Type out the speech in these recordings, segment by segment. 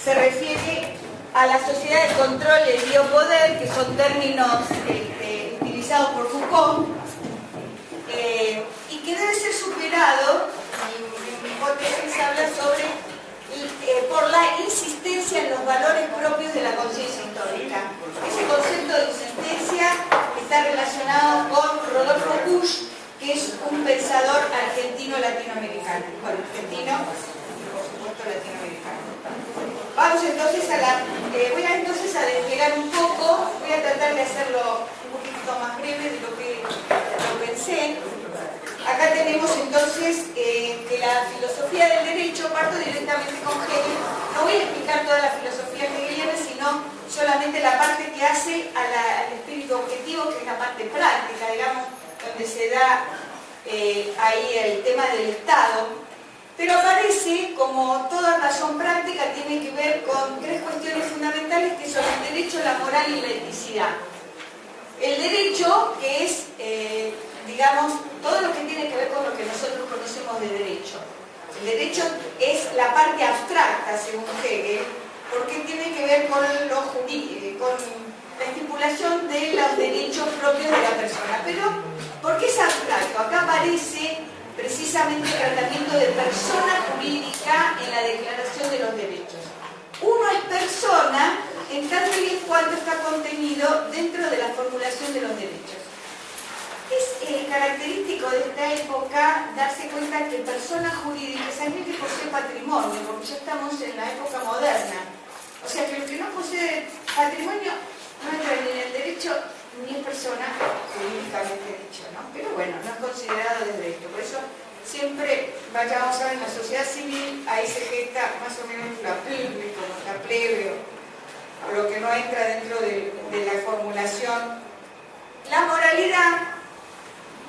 Se refiere a la sociedad de control y el biopoder, que son términos utilizados por Foucault, y que debe ser superado. Mi hipótesis habla sobre por la insistencia en los valores propios de la conciencia histórica. Ese concepto de insistencia está relacionado con Rodolfo Busch, que es un pensador argentino-latinoamericano. Bueno, argentino, por supuesto, latinoamericano. Vamos entonces voy entonces a desplegar un poco, voy a tratar de hacerlo un poquito más breve de lo que lo pensé. Acá tenemos entonces que la filosofía del derecho, parto directamente con Hegel. No voy a explicar toda la filosofía hegeliana, sino solamente la parte que hace al espíritu objetivo, que es la parte práctica, digamos, donde se da ahí el tema del Estado. Pero aparece, como toda razón práctica, tiene que ver con tres cuestiones fundamentales que son el derecho, la moral y la eticidad. El derecho, que es, digamos, todo lo que tiene que ver con lo que nosotros conocemos de derecho. El derecho es la parte abstracta, según Hegel, porque tiene que ver con lo jurídico, con la estipulación de los derechos propios de la persona. Pero, ¿por qué es abstracto? Acá aparece precisamente el tratamiento de persona jurídica en la Declaración de los Derechos. Uno es persona en tanto y en cuanto está contenido dentro de la formulación de los derechos. Es característico de esta época darse cuenta que persona jurídica es alguien que posee patrimonio, porque ya estamos en la época moderna. O sea que el que no posee patrimonio no entra ni en el derecho ni es persona jurídicamente dicho, ¿no? Pero bueno, no es considerado desde esto. Por eso siempre, vamos a ver, en la sociedad civil ahí se gesta más o menos la plebe, o lo que no entra dentro de la formulación. La moralidad,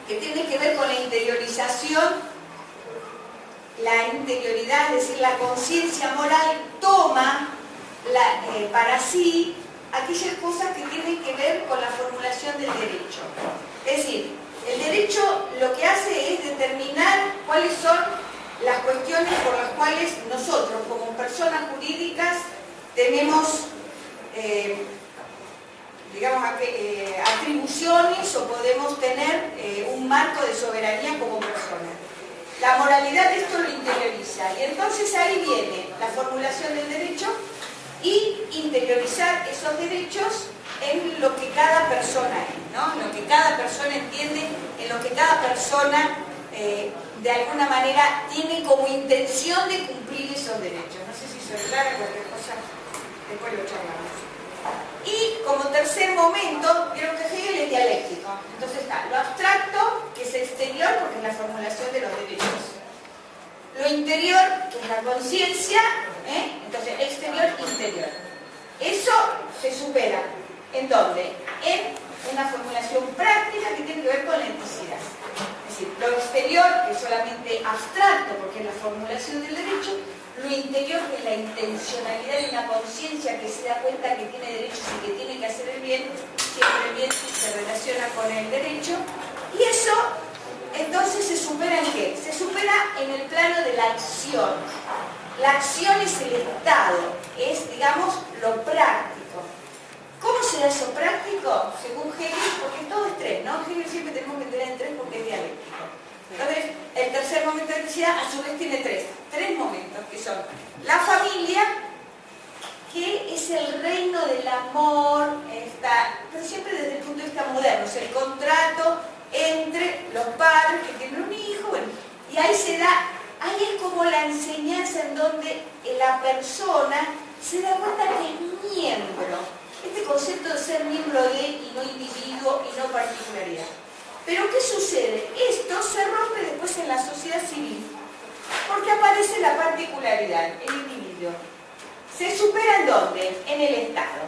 que tiene que ver con la interiorización, la interioridad, es decir, la conciencia moral toma para sí aquellas cosas que tienen que ver con la formulación del derecho. Es decir, el derecho lo que hace es determinar cuáles son las cuestiones por las cuales nosotros, como personas jurídicas, tenemos, digamos, atribuciones o podemos tener un marco de soberanía como personas. La moralidad de esto lo interioriza, y entonces ahí viene la formulación del derecho derechos en lo que cada persona es, ¿no? En lo que cada persona entiende, en lo que cada persona de alguna manera tiene como intención de cumplir esos derechos. No sé si soy clara, cualquier cosa, después lo charlamos. Y como tercer momento, vieron que Hegel es dialéctico. Entonces está lo abstracto, que es exterior, porque es la formulación de los derechos. Lo interior, que es la conciencia, entonces exterior, interior. Eso se supera. ¿En dónde? En una formulación práctica que tiene que ver con la enticidad. Es decir, lo exterior, que es solamente abstracto, porque es la formulación del derecho. Lo interior, que es la intencionalidad de una conciencia que se da cuenta que tiene derechos y que tiene que hacer el bien. Siempre el bien se relaciona con el derecho. Y eso, entonces, ¿se supera en qué? Se supera en el plano de la acción. La acción es el estado, es, digamos, lo práctico. ¿Cómo será eso práctico? Según Hegel, porque todo es tres, ¿no? Hegel siempre tenemos que tener en tres porque es dialéctico. Entonces, el tercer momento de necesidad a su vez tiene tres momentos, que son la familia, que es el reino del amor, pero siempre desde el punto de vista moderno, es el contrato entre los padres que tienen un hijo, bueno, y ahí se da, ahí es como la enseñanza en donde la persona se da cuenta que es miembro. Este concepto de ser miembro de y no individuo y no particularidad. Pero ¿qué sucede? Esto se rompe después en la sociedad civil, porque aparece la particularidad, el individuo. ¿Se supera en dónde? En el Estado.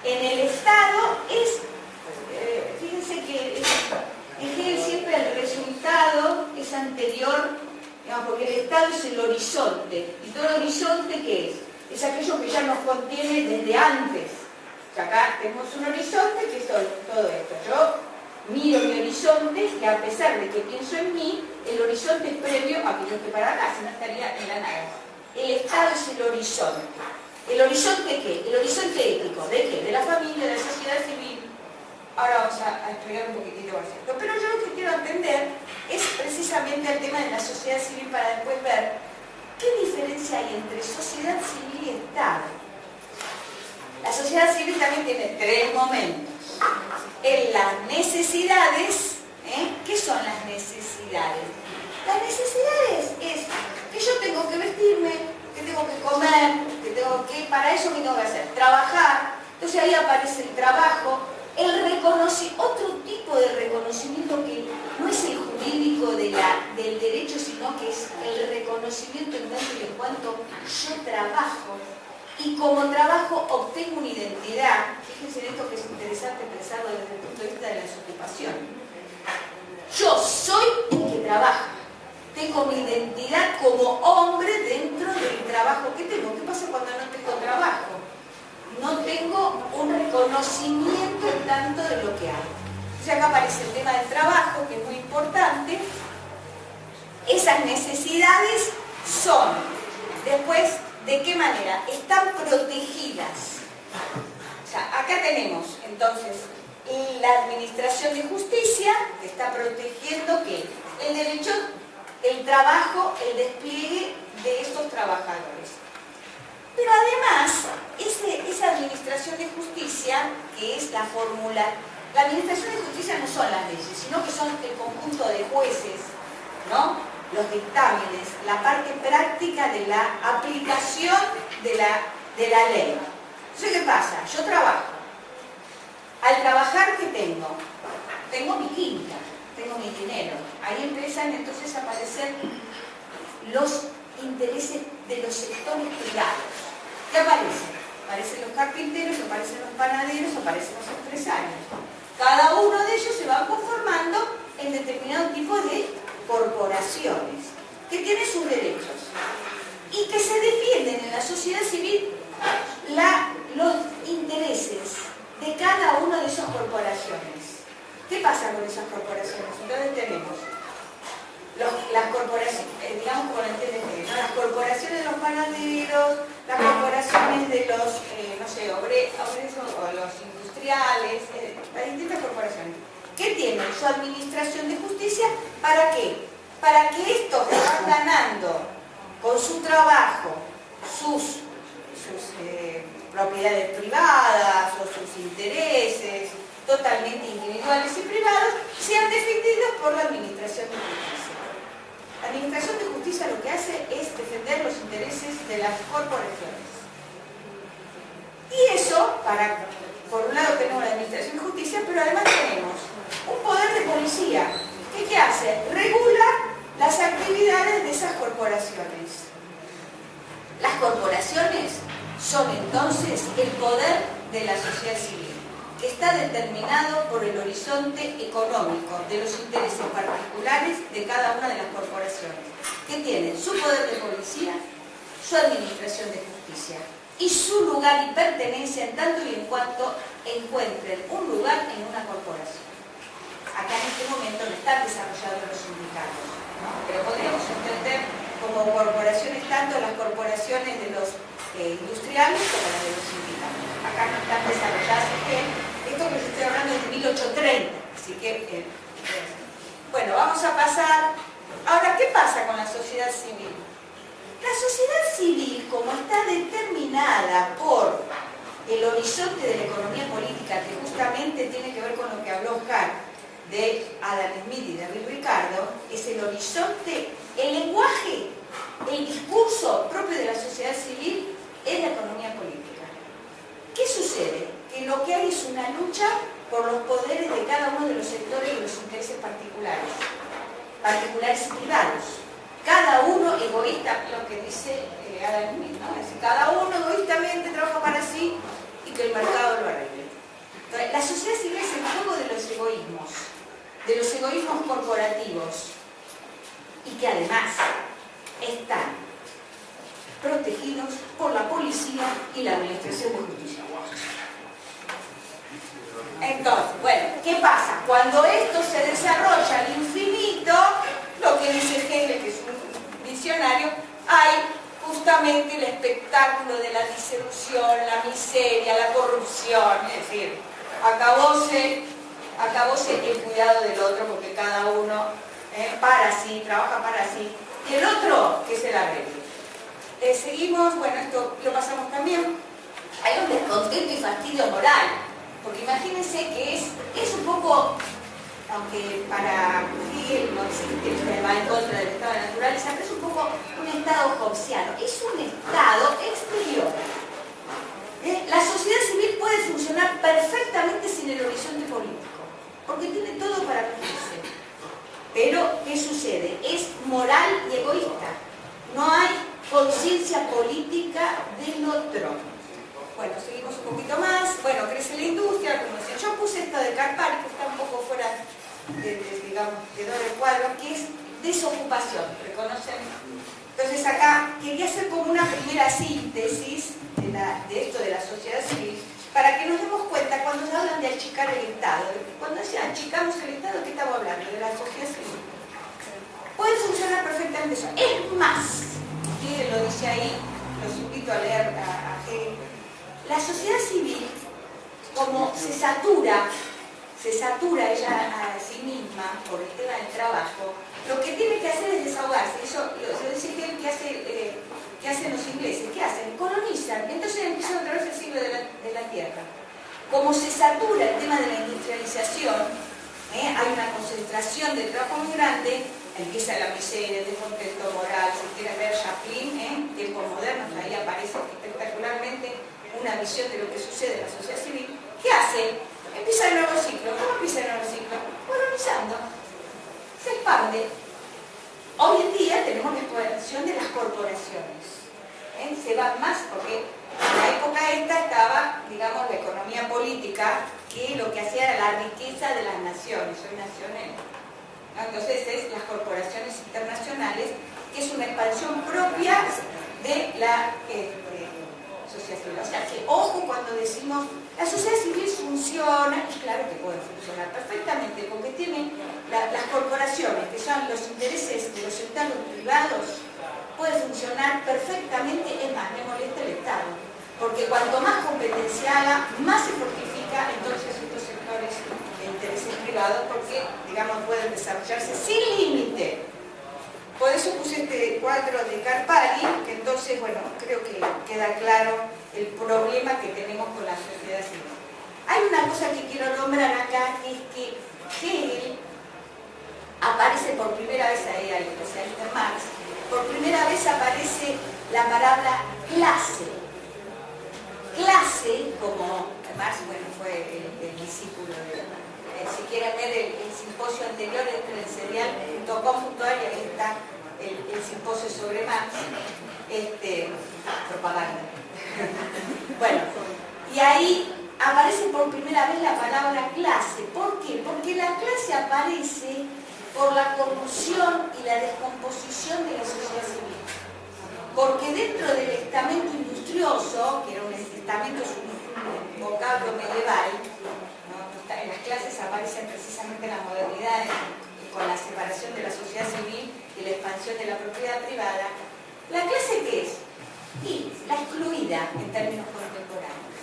En el Estado es, fíjense que en Hegel siempre el resultado es anterior, digamos, porque el Estado es el horizonte. ¿Y todo el horizonte qué es? Es aquello que ya nos contiene desde antes. O sea, acá tenemos un horizonte que es todo esto. Yo miro mi horizonte y a pesar de que pienso en mí, el horizonte es previo a que yo esté para acá, si no estaría en la nada. El Estado es el horizonte. ¿El horizonte qué? El horizonte ético. ¿De qué? De la familia, de la sociedad civil. Ahora vamos a explicar un poquitito más esto. Pero yo lo que quiero entender es precisamente el tema de la sociedad civil para después ver qué diferencia hay entre sociedad civil y Estado. La sociedad civil también tiene tres momentos. En las necesidades, ¿qué son las necesidades? Las necesidades es que yo tengo que vestirme, que tengo que comer, para eso ¿qué tengo que hacer? Trabajar. Entonces ahí aparece el trabajo, otro tipo de reconocimiento que no es el jurídico del derecho, sino que es el reconocimiento en tanto y en cuanto yo trabajo. Y como trabajo obtengo una identidad. Fíjense en esto que es interesante pensarlo desde el punto de vista de la desocupación. Yo soy el que trabaja. Tengo mi identidad como hombre dentro del trabajo que tengo. ¿Qué pasa cuando no tengo trabajo? No tengo un reconocimiento en tanto de lo que hago. Entonces acá aparece el tema del trabajo, que es muy importante. Esas necesidades son, después, ¿de qué manera? Están protegidas. O sea, acá tenemos, entonces, la administración de justicia, que está protegiendo ¿qué? El derecho, el trabajo, el despliegue de estos trabajadores. Pero además, esa administración de justicia, que es la fórmula, la administración de justicia no son las leyes, sino que son el conjunto de jueces, ¿no? Los dictámenes, la parte práctica de la aplicación de la ley. Entonces, ¿qué pasa? Yo trabajo. Al trabajar, ¿qué tengo? Tengo mi quinta, tengo mi dinero. Ahí empiezan entonces a aparecer los intereses de los sectores privados. ¿Qué aparecen? Aparecen los carpinteros, aparecen los panaderos, aparecen los empresarios. Cada uno de ellos se va conformando en determinado tipo de corporaciones que tienen sus derechos y que se defienden en la sociedad civil los intereses de cada una de esas corporaciones. ¿Qué pasa con esas corporaciones? Entonces tenemos las corporaciones, digamos como lo entienden, ¿no? Las corporaciones de los panaderos, las corporaciones de los, no sé, obreros o los industriales, las distintas corporaciones. ¿Qué tienen? Su administración de justicia, ¿para qué? Para que estos que van ganando con su trabajo, propiedades privadas o sus intereses totalmente individuales y privados sean defendidos por la Administración de Justicia. La Administración de Justicia lo que hace es defender los intereses de las corporaciones. Y eso, por un lado tenemos la Administración de Justicia, pero además tenemos un poder de policía que ¿qué hace? Regula las actividades de esas corporaciones. Las corporaciones son entonces el poder de la sociedad civil, que está determinado por el horizonte económico de los intereses particulares de cada una de las corporaciones, que tienen su poder de policía, su administración de justicia y su lugar y pertenencia en tanto y en cuanto encuentren un lugar en una corporación. Acá en este momento no están desarrollados los sindicatos, ¿no? Pero podríamos entender como corporaciones tanto las corporaciones de los industriales como las de los sindicatos. Acá no están desarrolladas. Esto que les estoy hablando es de 1830, así que bueno, vamos a pasar. Ahora, ¿qué pasa con la sociedad civil? La sociedad civil, como está determinada por el horizonte de la economía política, que justamente tiene que ver con lo que habló Oscar, de Adam Smith y David Ricardo, es el horizonte, el lenguaje, el discurso propio de la sociedad civil es la economía política. ¿Qué sucede? Que lo que hay es una lucha por los poderes de cada uno de los sectores y los intereses particulares y privados. Cada uno egoísta, lo que dice Adam Smith, ¿no? Es decir, cada uno egoístamente trabaja para sí y que el mercado lo arregle. Entonces, la sociedad civil es el juego de los egoísmos corporativos, y que además están protegidos por la policía y la Administración de Justicia. Entonces, bueno, ¿qué pasa? Cuando esto se desarrolla al infinito, lo que dice Hegel, que es un visionario, hay justamente el espectáculo de la disolución, la miseria, la corrupción, es decir, acabóse el cuidado del otro porque cada uno para sí, trabaja para sí, y el otro que se la arregle. Seguimos, bueno, esto lo pasamos también. Hay un descontento y fastidio moral, porque imagínense que es un poco, aunque para Hegel no existe, que va en contra del estado de la naturaleza, pero es un poco un estado hobbesiano, es un estado exterior. La sociedad civil puede funcionar perfectamente sin el horizonte político, porque tiene todo para cumplirse. Pero, ¿qué sucede? Es moral y egoísta. No hay conciencia política del otro. Bueno, seguimos un poquito más. Bueno, crece la industria, como decía. Yo puse esto de Karpari, que está un poco fuera digamos, quedó del cuadro, que es desocupación. ¿Reconocen? Entonces acá quería hacer como una primera síntesis de esto de la sociedad civil, para que nos demos cuenta cuando se hablan de achicar el Estado. Cuando decían achicamos el Estado, ¿qué estamos hablando? De la sociedad civil. Puede funcionar perfectamente eso. Es más, Hegel lo dice ahí, los invito a leer a Hegel. La sociedad civil, como se satura ella a sí misma por el tema del trabajo, lo que tiene que hacer es desahogarse. Eso lo dice Hegel que hacen los ingleses. ¿Qué hacen? Colonizan. Entonces empiezan otra vez el siglo de la tierra. Como se satura el tema de la industrialización, hay una concentración de trabajo muy grande, empieza la miseria, el descontento moral. Si quieren ver Chaplin, tiempos modernos, ahí aparece espectacularmente una visión de lo que sucede en la sociedad civil. ¿Qué hace? Empieza el nuevo ciclo. ¿Cómo empieza el nuevo ciclo? Colonizando. Se expande. Hoy en día tenemos la expansión de las corporaciones. Se van más porque en la época esta estaba, digamos, la economía política, que lo que hacía era la riqueza de las naciones. Soy nacional. Entonces es las corporaciones internacionales, que es una expansión propia de la sociedad civil. O sea que, ojo cuando decimos, la sociedad civil funciona, y claro que puede funcionar perfectamente, porque tienen las corporaciones, que son los intereses de los sectores privados, puede funcionar perfectamente. Es más, me molesta el Estado, porque cuanto más competencia haga, más se fortifica entonces estos sectores de intereses privados, porque, digamos, pueden desarrollarse sin límite. Por eso puse este cuadro de Carpari, que entonces, bueno, creo que queda claro el problema que tenemos con la sociedad civil. Hay una cosa que quiero nombrar acá, que es que Hegel aparece por primera vez, ahí al especialista Marx, por primera vez aparece la palabra clase. Clase, como Marx, bueno, fue el discípulo de... si quieren ver el simposio anterior, entre el serial.com.ar, y ahí está el simposio sobre Marx, propaganda. Bueno, y ahí aparece por primera vez la palabra clase. ¿Por qué? Porque la clase aparece por la corrupción y la descomposición de la sociedad civil. Porque dentro del estamento industrioso, que era un estamento, un vocablo medieval, ¿no? En las clases aparecen precisamente la modernidad con la separación de la sociedad civil y la expansión de la propiedad privada. ¿La clase qué es? Y la excluida en términos contemporáneos.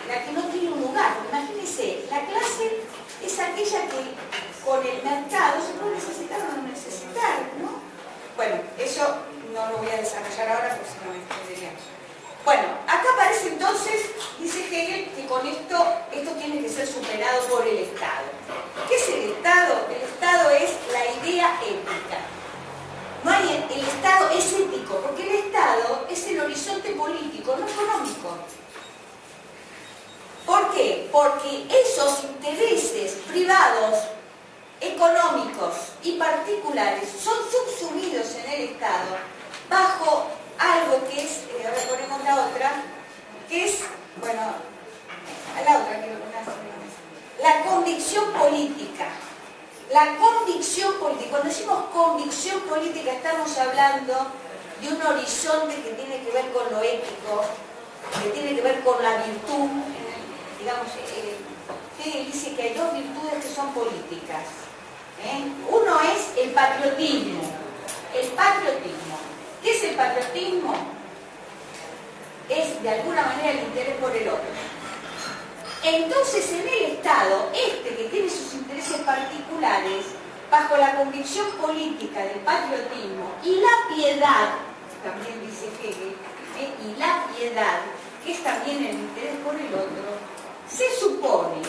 La que no tiene un lugar. Imagínense, la clase es aquella que con el mercado se puede necesitar o no necesitar, ¿no? Bueno, eso no lo voy a desarrollar ahora porque si no me extenderíamos. Bueno, acá aparece entonces, dice Hegel, que con esto tiene que ser superado por el Estado. ¿Qué es el Estado? El Estado es la idea ética. No hay, el Estado es ético, porque el Estado es el horizonte político, no económico. ¿Por qué? Porque esos intereses privados, económicos y particulares son subsumidos en el Estado bajo algo que es, ahora ponemos la otra, que es, bueno, la otra quiero poner, la convicción política. La convicción política, cuando decimos convicción política estamos hablando de un horizonte que tiene que ver con lo ético, que tiene que ver con la virtud. Digamos, Hegel dice que hay dos virtudes que son políticas. Uno es el patriotismo. El patriotismo. ¿Qué es el patriotismo? Es de alguna manera el interés por el otro. Entonces en el Estado, que tiene sus intereses particulares, bajo la convicción política del patriotismo y la piedad, también dice Hegel, y la piedad, que es también el interés por el otro, se supone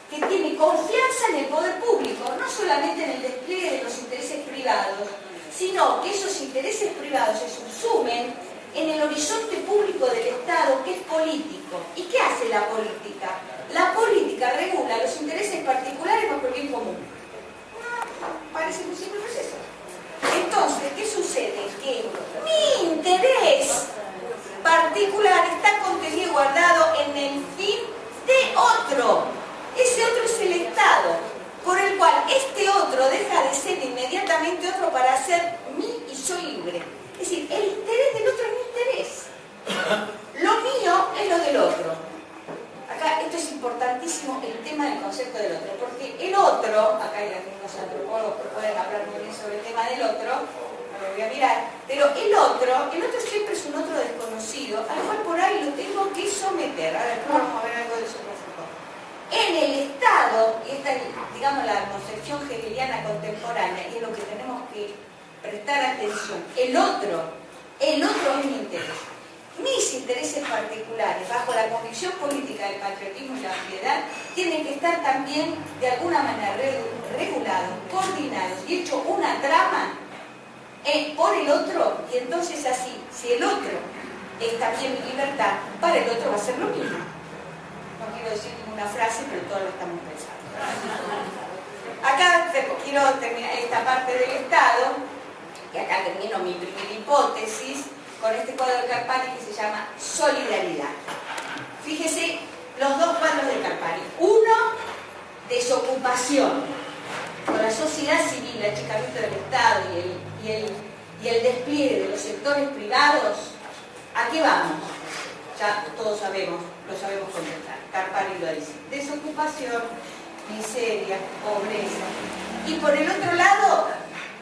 que tiene confianza en el poder público, no solamente en el despliegue de los intereses privados, sino que esos intereses privados se subsumen en el horizonte público del Estado, que es político. ¿Y qué hace la política? La política regula los intereses particulares bajo el bien común. Parece muy simple, pues eso. Entonces, ¿qué sucede? Que mi interés particular está contenido y guardado en el fin de otro. Ese otro es el Estado, por el cual este otro deja de ser inmediatamente otro para ser mí y soy libre. Es decir, el interés del otro es mi interés. Lo mío es lo del otro. Acá esto es importantísimo, el tema del concepto del otro, porque el otro, acá hay algunos antropólogos que pueden hablar muy bien sobre el tema del otro, no lo voy a mirar, pero el otro siempre es un otro desconocido, al cual por ahí lo tengo que someter. Ahora después vamos a ver algo de eso. En el Estado, y esta es, digamos, la concepción hegeliana contemporánea, y es lo que tenemos que prestar atención, el otro es mi interés. Mis intereses particulares, bajo la convicción política del patriotismo y la piedad, tienen que estar también, de alguna manera, regulados, coordinados y hecho una trama por el otro, y entonces así, si el otro es también mi libertad, para el otro va a ser lo mismo. No quiero decir ninguna frase, pero todos lo estamos pensando. Acá quiero terminar esta parte del Estado, y acá termino mi primera hipótesis, con este cuadro de Carpari que se llama Solidaridad. Fíjese los dos cuadros de Carpari. Uno, desocupación, con la sociedad civil, el achicamiento del Estado y el despliegue de los sectores privados. ¿A qué vamos? Ya todos sabemos, lo sabemos contestar. Carpari lo dice. Desocupación, miseria, pobreza. Y por el otro lado,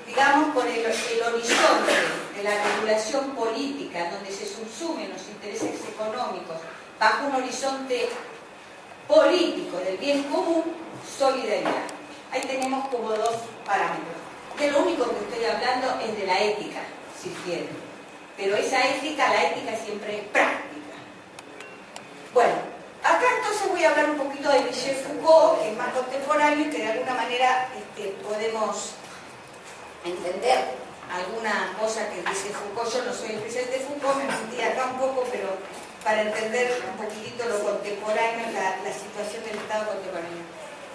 digamos, por el horizonte de la regulación política, donde se subsumen los intereses económicos, bajo un horizonte político del bien común, solidaridad. Ahí tenemos como dos parámetros. de lo único que estoy hablando es de la ética, si quieren. Pero esa ética, la ética siempre es práctica. Bueno, acá entonces voy a hablar un poquito de Michel Foucault, que es más contemporáneo y que de alguna manera podemos entender alguna cosa que dice Foucault. Yo no soy especialista de Foucault, me metí acá un poco, pero para entender un poquitito lo contemporáneo, la situación del Estado contemporáneo.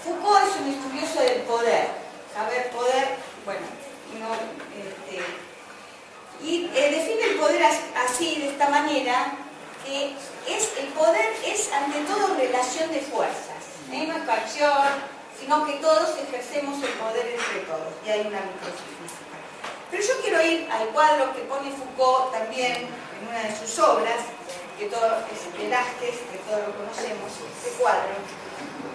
Foucault es un estudioso del poder. Saber poder, bueno, no, y define el poder así, de esta manera, que el poder es ante todo relación de fuerzas, no es coacción, sino que todos ejercemos el poder entre todos, y hay una microfísica. Pero yo quiero ir al cuadro que pone Foucault también en una de sus obras, que todo es Velázquez, que todos lo conocemos, este cuadro.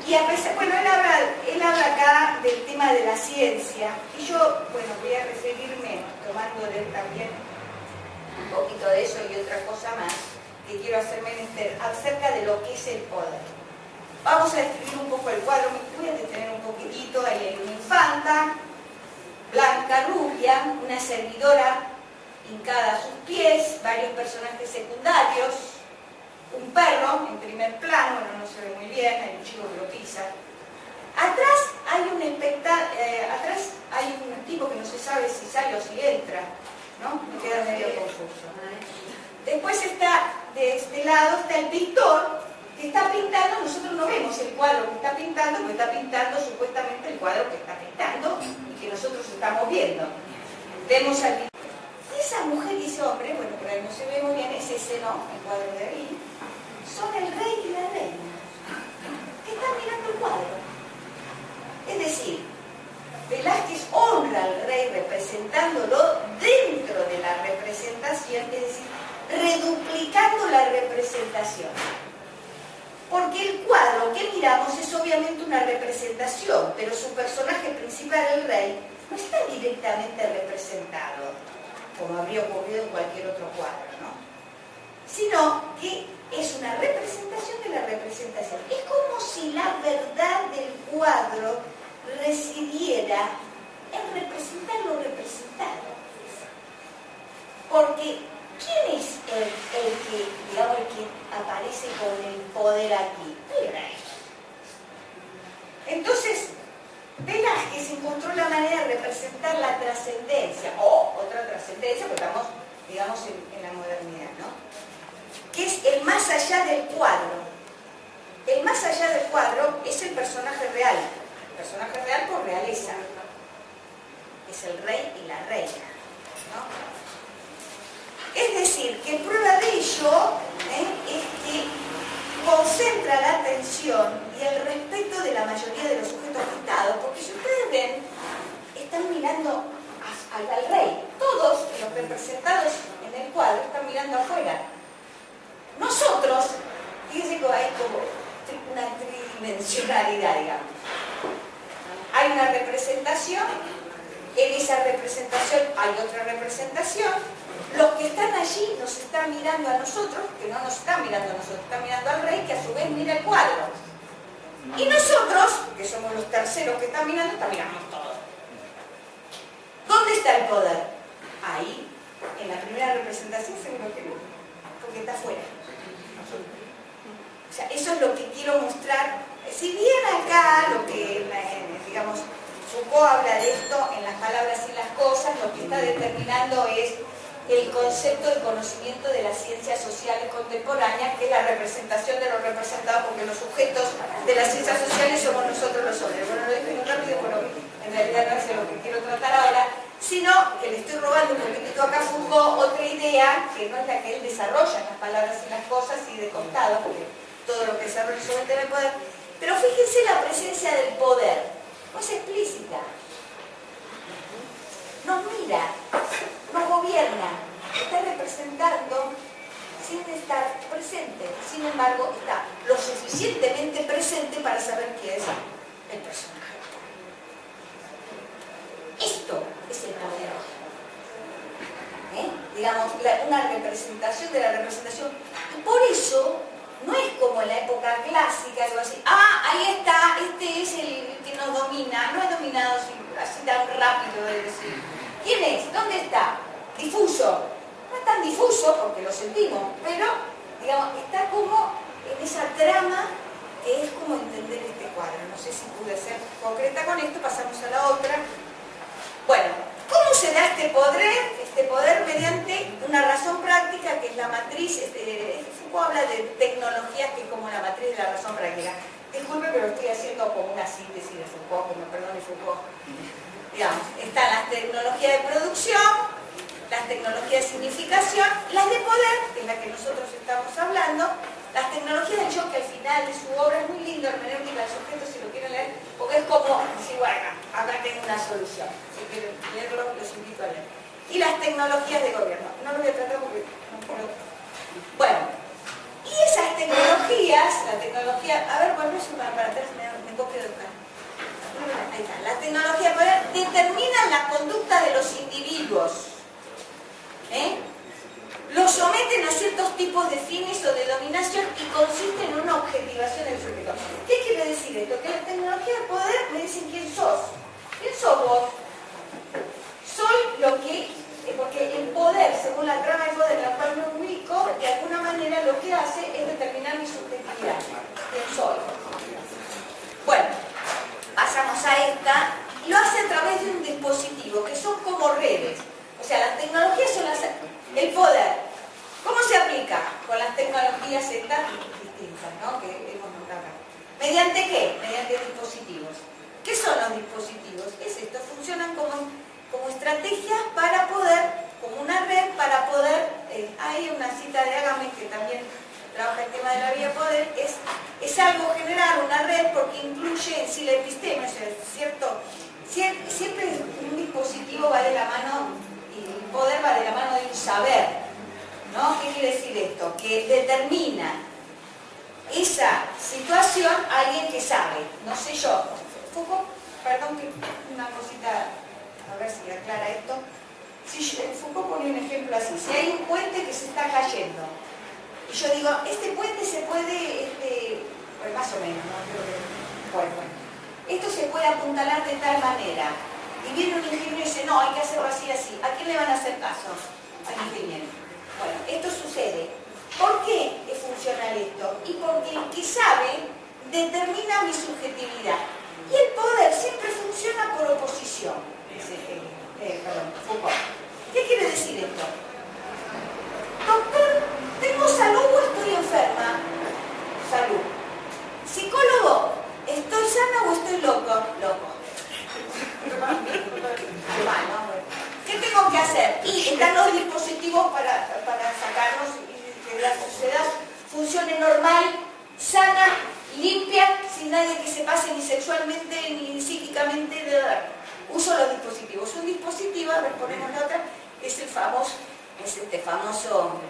Y a pesar, bueno, él habla acá del tema de la ciencia, y yo, bueno, voy a referirme, tomando de él también un poquito de eso y otra cosa más, que quiero hacer menester acerca de lo que es el poder. Vamos a describir un poco el cuadro, me voy a detener un poquitito. Ahí hay una infanta, blanca, rubia, una servidora hincada a sus pies, varios personajes secundarios, un perro en primer plano, bueno, no se ve muy bien, hay un chico que lo pisa. Atrás hay un tipo que no se sabe si sale o si entra, ¿no? Me queda medio confuso. Después está, de este lado está el pintor, que está pintando. Nosotros no vemos el cuadro que está pintando, porque está pintando supuestamente el cuadro que está pintando y que nosotros estamos viendo. Vemos al pintor. Esa mujer y ese hombre, bueno, por ahí no se ve muy bien, es ese, ¿no? El cuadro de ahí. Son el rey y la reina, que están mirando el cuadro. Es decir, Velázquez honra al rey representándolo dentro de la representación, es decir, reduplicando la representación. Porque el cuadro que miramos es obviamente una representación, pero su personaje principal, el rey, no está directamente representado, como habría ocurrido en cualquier otro cuadro, ¿no? Sino que es una representación de la representación. Es como si la verdad del cuadro residiera en representar lo representado. Porque ¿quién es el que aparece con el poder aquí? El rey. Entonces, Velázquez encontró la manera de representar la trascendencia, o otra trascendencia, porque estamos, digamos, en la modernidad, ¿no? Que es el más allá del cuadro. El más allá del cuadro es el personaje real. El personaje real por realeza. Es el rey y la reina, ¿no? Es decir, que prueba de ello es que concentra la atención y el respeto de la mayoría de los sujetos pintados, porque si ustedes ven, están mirando al rey. Todos los representados en el cuadro están mirando afuera. Nosotros, fíjense que hay como una tridimensionalidad, digamos. Hay una representación, en esa representación hay otra representación. Los que están allí nos están mirando a nosotros, que no nos están mirando a nosotros, están mirando al rey, que a su vez mira el cuadro. Y nosotros, que somos los terceros que están mirando todos. ¿Dónde está el poder? Ahí, en la primera representación, seguro que no, porque está afuera. O sea, eso es lo que quiero mostrar. Si bien acá, lo que, digamos, Foucault habla de esto en las palabras y las cosas, lo que está determinando es el concepto del conocimiento de las ciencias sociales contemporáneas, que es la representación de lo representado, porque los sujetos de las ciencias sociales somos nosotros los hombres. Bueno, lo dije muy rápido, pero en realidad no es de lo que quiero tratar ahora, sino que le estoy robando un poquitito acá a Foucault otra idea, que no es la que él desarrolla en las palabras y las cosas, y de contado, porque todo lo que desarrolla sobre el tema del poder. Pero fíjense la presencia del poder, no es explícita. Nos mira, nos gobierna, está representando sin estar presente. Sin embargo, está lo suficientemente presente para saber quién es el personaje. Esto es el poder. Digamos, una representación de la representación. Y por eso no es como en la época clásica, algo así, ahí está, este es el que nos domina, no es dominado, así tan rápido de decir. ¿Quién es? ¿Dónde está? Difuso. No es tan difuso porque lo sentimos, pero, digamos, está como en esa trama que es como entender este cuadro. No sé si pude ser concreta con esto, pasamos a la otra. Bueno, ¿cómo se da este poder? Este poder mediante una razón práctica que es la matriz. Foucault habla de tecnologías que es como la matriz de la razón práctica. Disculpe, pero estoy haciendo como una síntesis de Foucault, que me perdone Foucault. Digamos, están las tecnologías de producción, las tecnologías de significación, las de poder, que es la que nosotros estamos hablando, las tecnologías del shock, que al final de su obra es muy lindo, hermenéutica del sujeto, si lo quieren leer, porque es como decir, bueno, acá tengo una solución. Si quieren leerlo, los invito a leer. Y las tecnologías de gobierno. No lo voy a tratar porque no quiero. Bueno, y esas tecnologías, la tecnología, a ver, vuelve eso para atrás, me copio de acá. Ahí está. Las tecnologías de poder determinan la conducta de los individuos. Los someten a ciertos tipos de fines o de dominación y consisten en una objetivación del sujeto. ¿Qué quiere decir esto? Que la tecnología de poder me dicen quién sos. ¿Quién sos vos? Soy lo que, porque el poder, según la trama de poder en la cual me ubico, de alguna manera lo que hace es determinar mi subjetividad. ¿Quién soy? Bueno, pasamos a esta. Lo hace a través de un dispositivo, que son como redes. O sea, las tecnologías son el poder. ¿Cómo se aplica? Con las tecnologías estas distintas, ¿no? Que hemos nombrado acá. ¿Mediante qué? Mediante dispositivos. ¿Qué son los dispositivos? Es esto, funcionan como estrategias para poder, como una red para poder, hay una cita de Agamben que también trabaja el tema de la vía poder, es algo generar una red porque incluye en sí la epistema, o sea, ¿cierto? Siempre un dispositivo va de la mano, y el poder va de la mano de un saber, ¿no? ¿Qué quiere decir esto? Que determina esa situación alguien que sabe, no sé yo. Foucault, perdón que una cosita, a ver si aclara esto. Si Foucault pone un ejemplo así, si hay un puente que se está cayendo, y yo digo, este puente se puede, pues más o menos, ¿no? Bueno, esto se puede apuntalar de tal manera. Y viene un ingeniero y dice, no, hay que hacerlo así, así. ¿A quién le van a hacer caso? Al ingeniero. Bueno, esto sucede. ¿Por qué es funcional esto? Y porque el que sabe determina mi subjetividad. Y el poder siempre funciona por oposición, dice Foucault. ¿Qué quiere decir esto? Doctor, ¿tengo salud o estoy enferma? Salud. Psicólogo, ¿estoy sana o estoy loco? Loco. ¿Qué tengo que hacer? Y están los dispositivos para sacarnos y que la sociedad funcione normal, sana, limpia, sin nadie que se pase ni sexualmente ni psíquicamente. Uso los dispositivos. Un dispositivo, a ver, ponemos la otra, es el famoso, este famoso,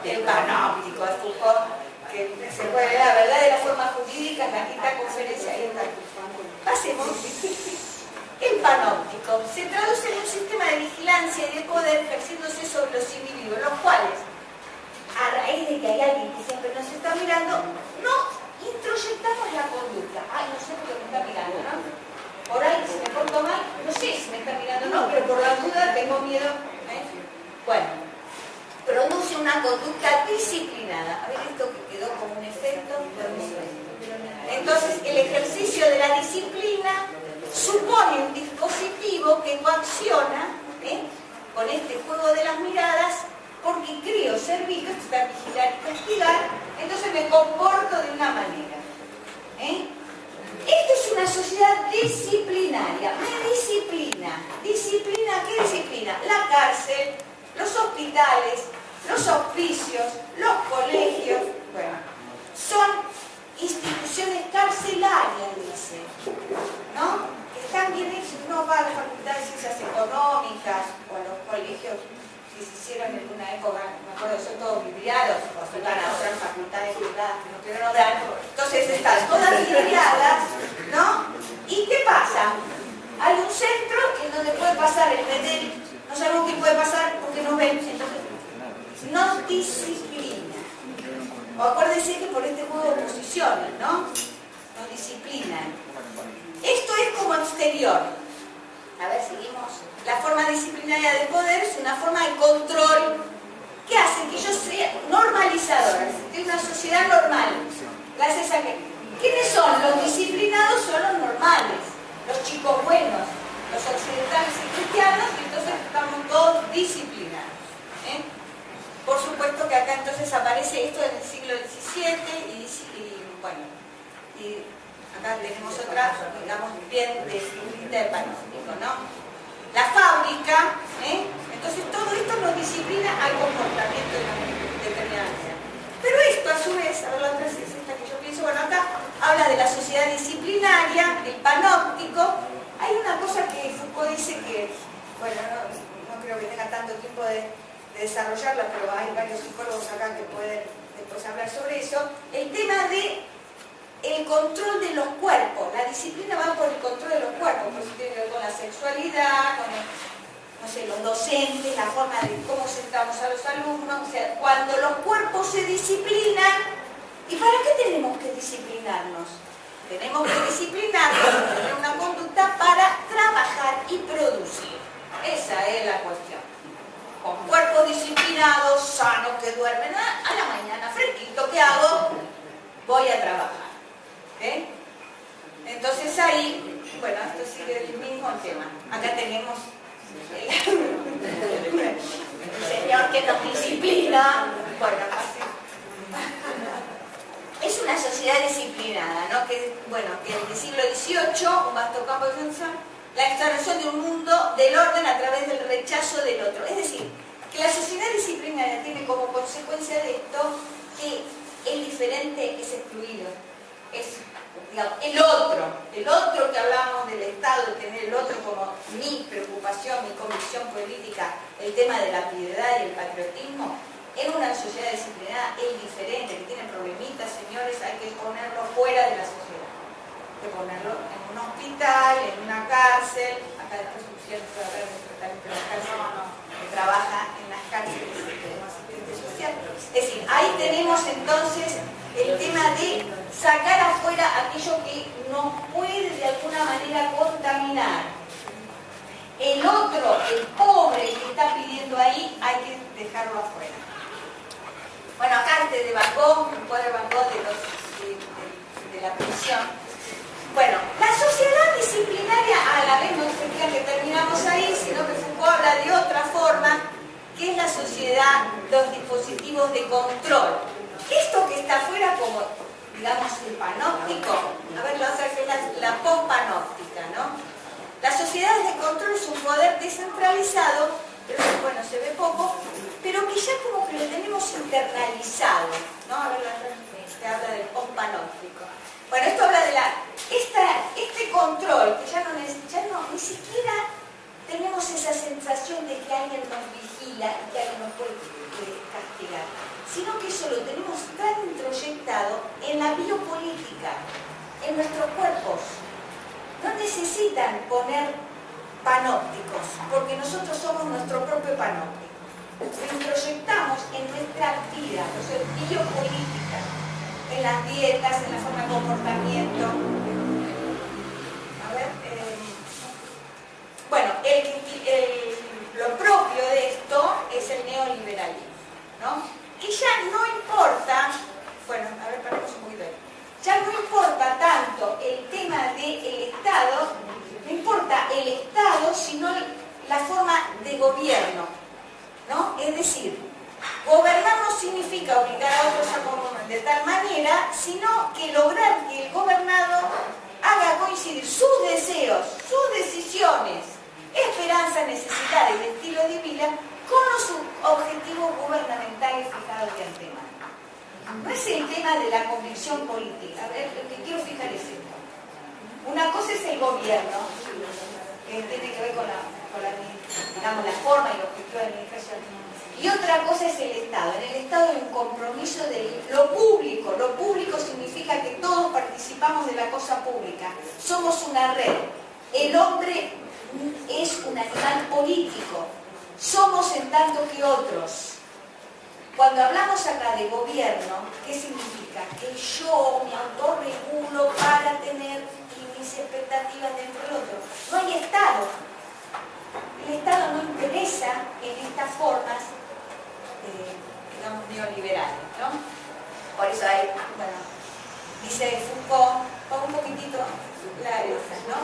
el panóptico de Foucault, que se puede ver la verdadera forma jurídica en la quinta conferencia. Ahí está. Pasemos. El panóptico se traduce en un sistema de vigilancia y de poder ejerciéndose sobre los individuos, los cuales, a raíz de que hay alguien que siempre nos está mirando, no introyectamos la conducta. Ay, no sé por qué me está mirando, ¿no? Por ahí, si me porto mal, no sé si me está mirando o no, pero por la duda tengo miedo. Bueno, produce una conducta disciplinada. A ver esto que quedó como un efecto. Entonces, el ejercicio de la disciplina supone un dispositivo que coacciona con este juego de las miradas, porque creo ser visto, está vigilar y castigar, entonces me comporto de una manera. Esto es una sociedad disciplinaria, me disciplina. ¿Disciplina? ¿Qué disciplina? La cárcel, los hospitales, los hospicios, los colegios, bueno, son instituciones carcelarias, dice, ¿no? Están bien hechos. Uno va a la Facultad de Ciencias Económicas o a los colegios que se hicieron en una época, me acuerdo, son todos vidriados, o se van a otras facultades privadas que no quiero nombrar. Entonces están todas vidriadas, ¿no? ¿Y qué pasa? Hay un centro en donde puede pasar el Medellín, no sabemos qué puede pasar porque no ven, entonces nos disciplina. O acuérdense que por este juego de oposiciones, ¿no? Nos disciplinan. Esto es como exterior. A ver, seguimos. La forma disciplinaria de poder es una forma de control que hace que yo sea normalizadora, de una sociedad normal. Gracias a que... ¿Quiénes son? Los disciplinados son los normales, los chicos buenos, los occidentales y cristianos, y entonces estamos todos disciplinados. Por supuesto que acá entonces aparece esto en el siglo XVII bueno, y acá tenemos otra, digamos, bien distinta de panóptico, ¿no? La fábrica, entonces todo esto nos disciplina al comportamiento de una determinada manera. Pero esto a su vez, a ver, la otra es esta que yo pienso, bueno, acá habla de la sociedad disciplinaria, el panóptico. Hay una cosa que Foucault dice que, bueno, no creo que tenga tanto tiempo de desarrollarla, pero hay varios psicólogos acá que pueden después hablar sobre eso. El tema de el control de los cuerpos. La disciplina va por el control de los cuerpos, por eso tiene que ver con la sexualidad, con el, no sé, los docentes, la forma de cómo sentamos a los alumnos. O sea, cuando los cuerpos se disciplinan, ¿y para qué tenemos que disciplinarnos? Tenemos que disciplinarnos, tener una conducta para trabajar y producir. Esa es la cuestión. Con cuerpos disciplinados, sanos, que duermen a la mañana, fresquito, ¿qué hago? Voy a trabajar. Entonces ahí, bueno, esto sigue el mismo tema. Acá tenemos el señor que nos disciplina. Bueno, así. Es una sociedad disciplinada, ¿no? Que, bueno, que en el siglo XVIII, un vasto campo de función, la instauración de un mundo del orden a través del rechazo del otro. Es decir, que la sociedad disciplinaria tiene como consecuencia de esto que el diferente es excluido. Es, digamos, el otro que hablábamos del Estado, de tener el otro como mi preocupación, mi convicción política, el tema de la piedad y el patriotismo. En una sociedad disciplinada, el diferente, que tiene problemitas, señores, hay que ponerlo fuera de la sociedad. Hay que ponerlo en un hospital, en una cárcel. Acá después pusieron que hablar de tratamiento de la cárcel, que trabaja en las cárceles como asistente social. Es decir, ahí tenemos entonces el tema de sacar afuera aquello que nos puede de alguna manera contaminar. El otro, el pobre que está pidiendo ahí, hay que dejarlo afuera. Bueno, acá de Van Gogh, un cuadro de Van Gogh de la prisión. Bueno, la sociedad disciplinaria, a la vez no significa que terminamos ahí, sino que Foucault habla de otra forma, que es la sociedad, los dispositivos de control. Esto que está afuera como, digamos, el panóptico, a ver, lo vamos a hacer la pospanóptica, ¿no? Las sociedades de control es un poder descentralizado, pero bueno, se ve poco, pero que ya como que lo tenemos internalizado, ¿no? A ver, que habla del pospanóptico. Bueno, esto habla de este control, que ya no ni siquiera tenemos esa sensación de que alguien nos vigila y que alguien nos puede castigar, sino que eso lo tenemos tan introyectado en la biopolítica, en nuestros cuerpos. No necesitan poner panópticos, porque nosotros somos nuestro propio panóptico. Lo introyectamos en nuestra vida, o sea, biopolítica, en las dietas, en la forma de comportamiento. A ver, bueno, lo propio de esto es el neoliberalismo, ¿no? Que ya no importa, bueno, a ver, paremos un poquito ahí. Ya no importa tanto el tema del Estado, no importa el Estado, sino la forma de gobierno, ¿no? Es decir, gobernar no significa obligar a otros a gobernar de tal manera, sino que lograr que el gobernado haga coincidir sus deseos, sus decisiones, esperanzas, necesidades y estilo de vida con los objetivos gubernamentales fijados de antemano. No es el tema de la convicción política. A ver, lo que quiero fijar es esto. Una cosa es el gobierno, que tiene que ver con digamos, la forma y el objetivo de la administración. Y otra cosa es el Estado. En el Estado hay un compromiso de lo público. Lo público significa que todos participamos de la cosa pública. Somos una red. El hombre es un animal político. Somos en tanto que otros. Cuando hablamos acá de gobierno, ¿qué significa? Que yo me autorregulo para tener mis expectativas dentro del otro. No hay Estado. el Estado no interesa en estas formas, digamos, neoliberales, ¿no? Por eso hay, bueno, dice Foucault, pongo un poquitito ¿no?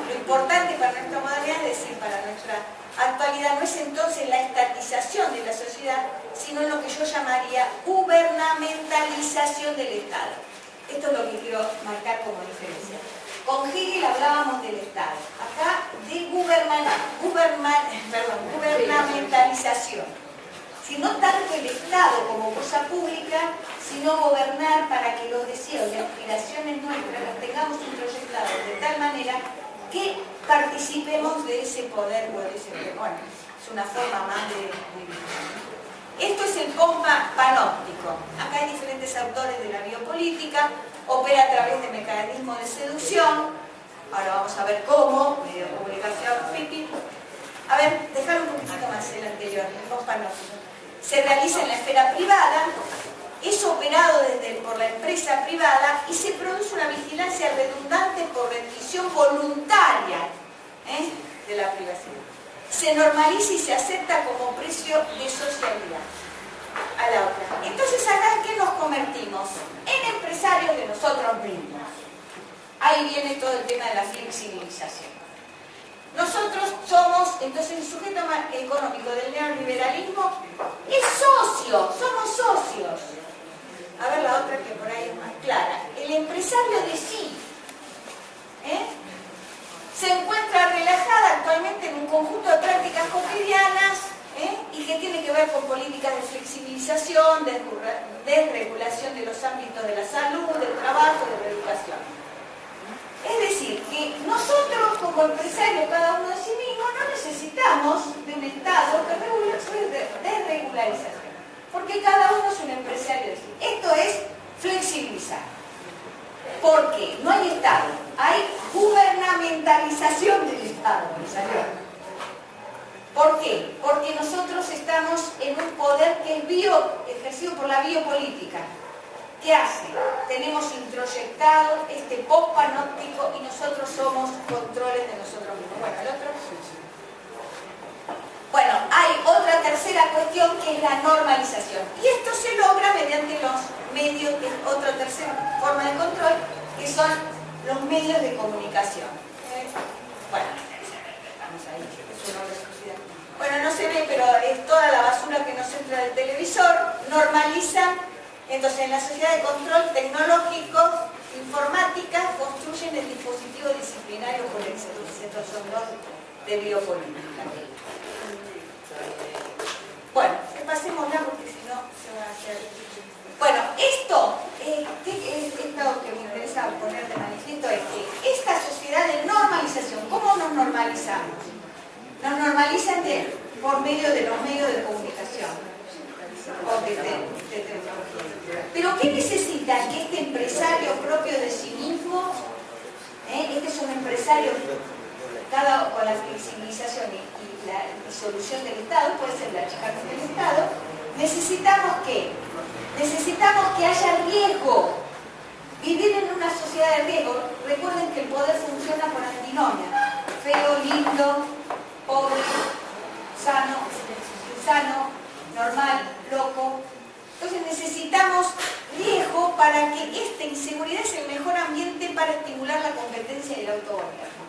Lo importante para nuestra modernidad, es decir, para nuestra actualidad, no es entonces la estatización de la sociedad, sino lo que yo llamaría gubernamentalización del Estado. Esto es lo que quiero marcar como diferencia. Con Hegel hablábamos del Estado, acá de gubernamentalización. Si no tanto el Estado como cosa pública, sino gobernar para que los deseos y aspiraciones nuestras los tengamos introyectados de tal manera que participemos de ese poder o de ese poder. Bueno, es una forma más de vivir. Esto es el panóptico. Acá hay diferentes autores de la biopolítica, opera a través de mecanismos de seducción. Ahora vamos a ver cómo, medio de comunicación, a ver, dejar un poquitito más el anterior, el panóptico. Se realiza en la esfera privada, es operado por la empresa privada y se produce una vigilancia redundante por rendición voluntaria de la privacidad. Se normaliza y se acepta como precio de socialidad a la otra. Entonces, acá ¿en qué nos convertimos? En empresarios de nosotros mismos. Ahí viene todo el tema de la flexibilización. Nosotros somos, entonces, el sujeto económico del neoliberalismo es socio, somos socios. A ver la otra que por ahí es más clara. El empresario de sí se encuentra relajada actualmente en un conjunto de prácticas cotidianas y que tiene que ver con políticas de flexibilización, desregulación de los ámbitos de la salud, del trabajo, de la educación. Es decir, que nosotros como empresarios, cada uno de sí mismo, no necesitamos de un Estado que regule su desregularización, porque cada uno es un empresario de sí. Esto es flexibilizar. ¿Por qué? No hay Estado, hay gubernamentalización del Estado. ¿Por qué? Porque nosotros estamos en un poder que es ejercido por la biopolítica. ¿Qué hace? Tenemos introyectado este post-panóptico y nosotros somos controles de nosotros mismos. Bueno, el otro. Bueno, hay otra tercera cuestión que es la normalización. Y esto se logra mediante los medios, otra tercera forma de control, que son los medios de comunicación. Bueno, vamos ahí, es una sociedad. Bueno, no se ve, pero es toda la basura que nos entra del televisor, normalizan. Entonces, en la sociedad de control tecnológico, informática, construyen el dispositivo disciplinario por excelencia. Estos son los de biopolítica. Bueno, pasémosla porque si no se va a hacer... Bueno, esto que me interesa poner de manifiesto es que esta sociedad de normalización, ¿cómo nos normalizamos? Nos normalizan por medio de los medios de comunicación. Pero ¿qué necesita que este empresario propio de sí mismo, este es un empresario con la flexibilización y la disolución del Estado, puede ser la achicación del Estado, necesitamos que haya riesgo, vivir en una sociedad de riesgo. Recuerden que el poder funciona por antinomia, feo, lindo, pobre, sano, insano, normal, loco. Entonces necesitamos riesgo para que esta inseguridad sea el mejor ambiente para estimular la competencia y el autogobierno.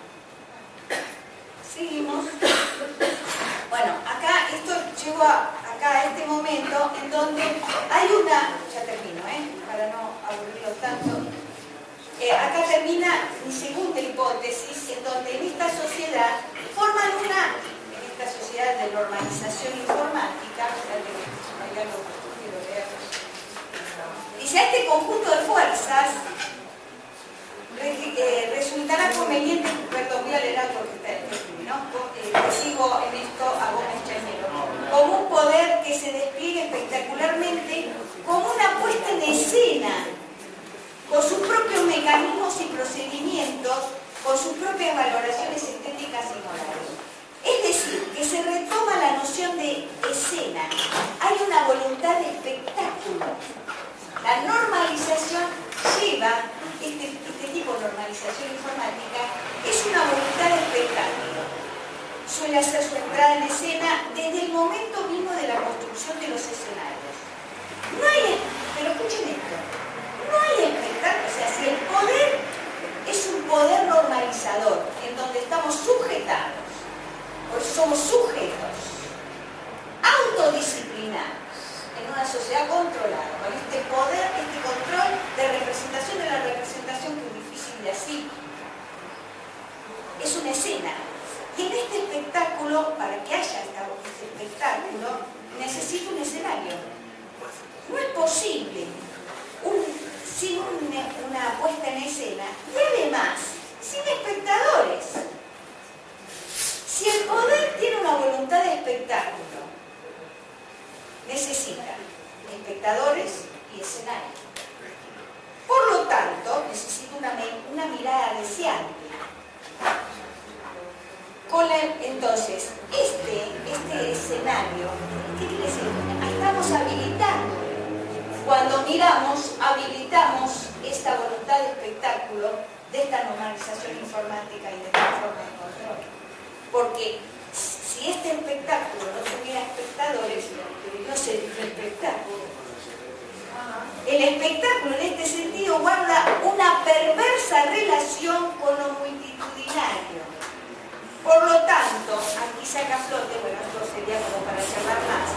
Seguimos. Bueno, acá esto llegó a este momento en donde hay una... Ya termino, para no aburrirlos tanto. Acá termina mi segunda hipótesis, en donde en esta sociedad forman en esta sociedad de normalización informática, dice, a este conjunto de fuerzas resultará conveniente, perdón, voy a leer algo que está en el texto, ¿no? Sigo en esto a Gómez Chañero, como un poder que se despliegue espectacularmente como una puesta en escena, con sus propios mecanismos y procedimientos, con sus propias valoraciones estéticas y morales. Es decir, que se retoma la noción de escena. Hay una voluntad de espectáculo. La normalización lleva, este tipo de normalización informática, es una voluntad de espectáculo. suele hacer su entrada en escena desde el momento mismo de la construcción de los escenarios. No hay, pero escuchen esto, no hay espectáculo, o sea, si el poder es un poder normalizador, en donde estamos sujetados, por eso somos sujetos, autodisciplinados, en una sociedad controlada, con este poder, este control de representación de la representación que es difícil de así. Es una escena. Y en este espectáculo, para que haya este espectáculo, necesita un escenario. No es posible sin una puesta en escena y además sin espectadores. Si el poder tiene una voluntad de espectáculo, necesita espectadores y escenario. Por lo tanto, necesita una mirada deseante. Entonces, este escenario, ¿qué quiere decir? Estamos habilitando. Cuando miramos, habilitamos esta voluntad de espectáculo, de esta normalización informática y de esta forma de control. Porque si este espectáculo no tuviera espectadores, no sería un espectáculo. El espectáculo en este sentido guarda una perversa relación con lo multitudinario. Por lo tanto, aquí saca a flote, bueno, esto sería como para charlar más,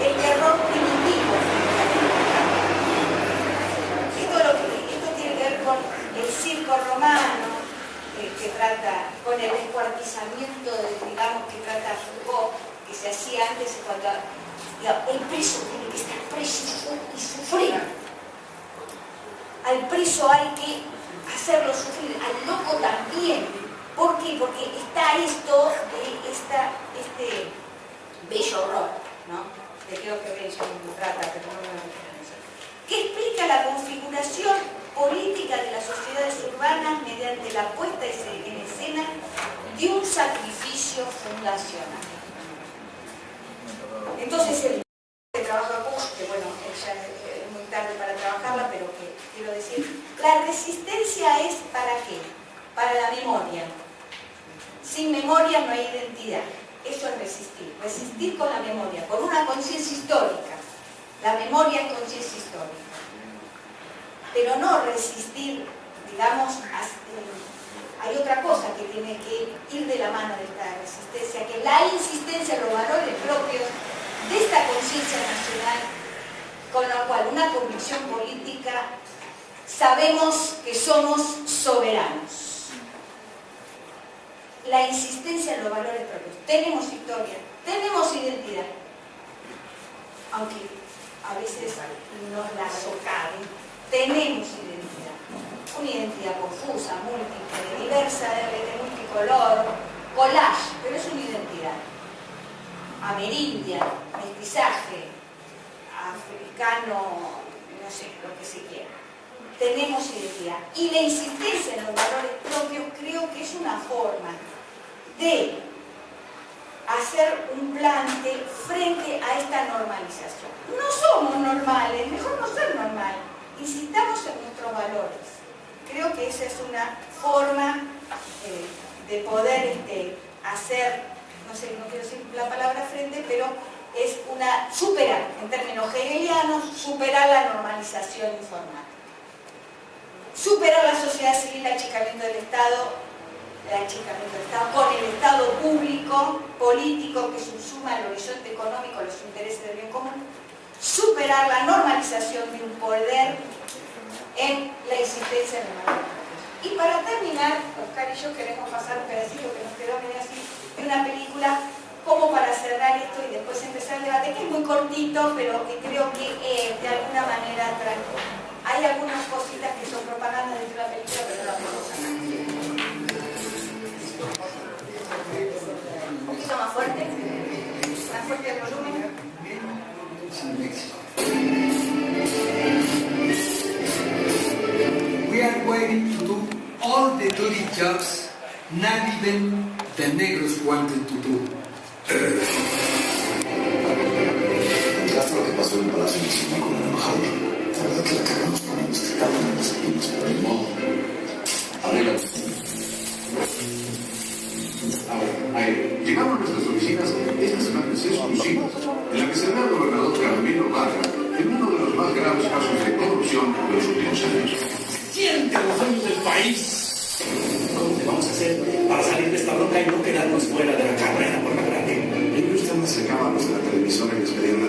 el terror primitivo. Esto tiene que ver con el circo romano, que trata, con el descuartizamiento, digamos, que trata Foucault, que se hacía antes cuando el preso tiene que estar preso y sufrir. Al preso hay que hacerlo sufrir, al loco también. ¿Por qué? Porque está esto de este bello horror, ¿no? De creo que bello no trata, pero no me refiero. Que explica la configuración política de las sociedades urbanas mediante la puesta en escena de un sacrificio fundacional. Entonces el trabajo acústico, que bueno, ya es muy tarde para trabajarla, pero que quiero decir, la resistencia es ¿para qué? Para la memoria. Sin memoria no hay identidad. Eso es resistir. Resistir con la memoria, con una conciencia histórica. La memoria es conciencia histórica. Pero no resistir, digamos, hay otra cosa que tiene que ir de la mano de esta resistencia, que es la insistencia en los valores propios de esta conciencia nacional, con la cual una convicción política sabemos que somos soberanos. La insistencia en los valores propios. Tenemos historia, tenemos identidad, aunque a veces nos la socaven, tenemos identidad. Una identidad confusa, múltiple, diversa, de multicolor, collage, pero es una identidad. Amerindia, mestizaje, africano, no sé, lo que se quiera. Tenemos identidad. Y la insistencia en los valores propios creo que es una forma de hacer un plante frente a esta normalización. No somos normales, mejor no ser normal. Insistamos en nuestros valores. Creo que esa es una forma de poder hacer, no sé, no quiero decir la palabra frente, pero es superar, en términos hegelianos, superar la normalización informática. Superar la sociedad civil, el achicamiento del Estado, con el Estado público, político, que subsuma el horizonte económico, los intereses del bien común. Superar la normalización de un poder en la existencia de valores. Y para terminar, Oscar y yo queremos pasar un pedacito que nos quedó medio así, de una película, como para cerrar esto y después empezar el debate, que es muy cortito, pero que creo que de alguna manera hay algunas cositas que son propaganda dentro de la película, pero no las podemos sacar. Un poquito más fuerte el volumen. We are waiting to do all the dirty jobs not even the negros wanted to do. ¿Enteraste lo que pasó en el Palacio Nacional con el embajador? La verdad que la cagamos cuando nos gritaban y nos salimos, pero ni modo. Llegamos Tamaulipas, en la que se ve al gobernador Carmelo Barra en uno de los más graves casos de corrupción de los últimos años. Siente los dueños del país. ¿Cómo te vamos a hacer para salir de esta bronca y no quedarnos fuera de la carrera por la grande? Ellos están más cercanos a los de la televisora y les pedían